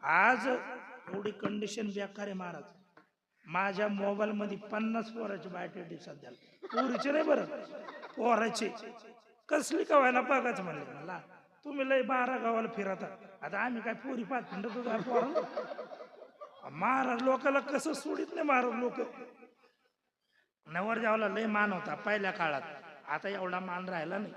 आज एवढी कंडिशन बेकार आहे महाराज. माझ्या मोबाईल मध्ये 50 पोराचे बायोडेटा सध्या, पोरीचे नाही बरं, पोराचे. कसली का व्हायला बघाच म्हणले मला, तुम्ही लय 12 गावाला फिरता, आता आम्ही काय पोरी पाच म्हणतो काय पोरा. महाराज लोकांना कसं सोडित नाही महाराज. लोक नवरदेवाला लय मान होता पहिल्या काळात, आता एवढा मान राहिला नाही.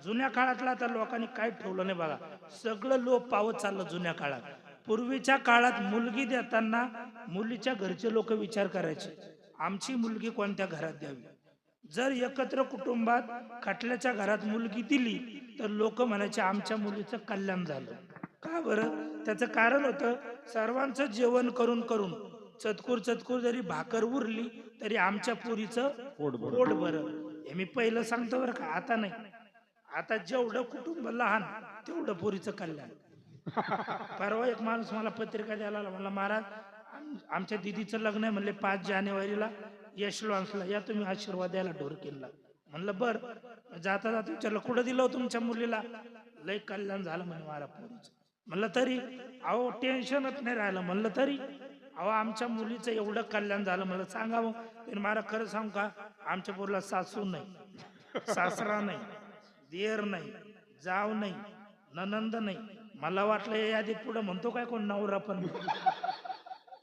जुन्या काळातला आता लोकांनी काय ठेवलं नाही बघा, सगळं लोप पावत चाललं जुन्या काळात. पूर्वीच्या काळात मुलगी देताना मुलीच्या घरचे लोक विचार करायचे आमची मुलगी कोणत्या घरात द्यावी. जर एकत्र कुटुंबात खटल्याच्या घरात मुलगी दिली तर लोक म्हणायचे आमच्या मुलीचं कल्याण झालं. का बरं? त्याचं कारण होतं, सर्वांचं जेवण करून करून चतकूर चतकूर जरी भाकर उरली तरी आमच्या पुरीचं पोट भरल. हे मी पहिलं सांगतो बरं का, आता नाही. आता जेवढं कुटुंब लहान तेवढं पुरीचं कल्याण. परवा एक माणूस मला पत्रिका द्यायला आला, म्हणला महाराज आमच्या दिदीचं लग्न आहे म्हणले 5 जानेवारीला यश लॉन्सला, या तुम्ही आशीर्वाद द्यायला ढोरकीनला. म्हणलं बर. जाता जाता विचारलं कुठं दिलं तुमच्या मुलीला, लय कल्याण झालं म्हणे मला पुरीचं. म्हणलं तरी, अहो टेन्शनच नाही राहिलं. म्हणलं तरी, अहो आमच्या मुलीचं एवढं कल्याण झालं. म्हणलं सांगा मग. त्याने मला खरं सांगू का, आमच्या पोरीला सासू नाही, सासरा नाही, देर नाही, जाव नाही, ननंद नाही. मला वाटलं या यादीत पुढे म्हणतो काय कोण नवरा पण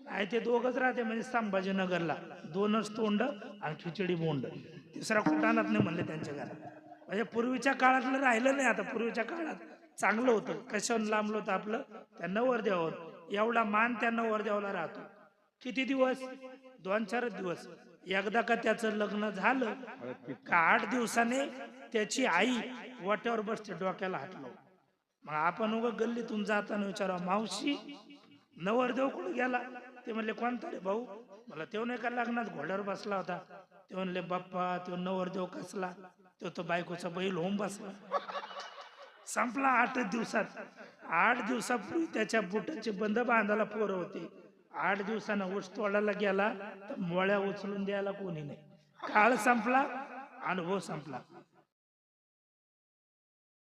नाही, ते दोघच राहते म्हणजे संभाजीनगरला, 2च तोंड आणि खिचडी बोंड, तिसरा कुटाणात नाही म्हणले त्यांच्या घरात. म्हणजे पूर्वीच्या काळातलं राहिलं नाही आता. पूर्वीच्या काळात चांगलं होतं, कशावर लांबलं होतं आपलं त्या नवरदेवावर. एवढा मान त्या नवरदेवाला राहतो. किती दिवस? 2-4 दिवस. एकदा का त्याचं लग्न झालं का 8 दिवसाने त्याची आई वाट्यावर बसते, डोक्याला हात लावून. मग आपण उगा गल्लीतून जाताना विचारा मावशी नवरदेव कुठे गेला? ते म्हणले कोणता रे भाऊ? मला तेव्हा नाही का लग्नात घोड्यावर बसला होता. ते म्हणले बाप्पा तो नवरदेव कसला, तो बायकोचा बैल होऊन बसला. संपला 8 दिवसात. 8 दिवसापूर्वी त्याच्या बुटाचे बंद बांधायला पोरं होते. 8 दिवसानं ऊस तोडायला गेला तर मोळ्या उचलून द्यायला कोणी नाही. काळ संपला, अनुभव संपला.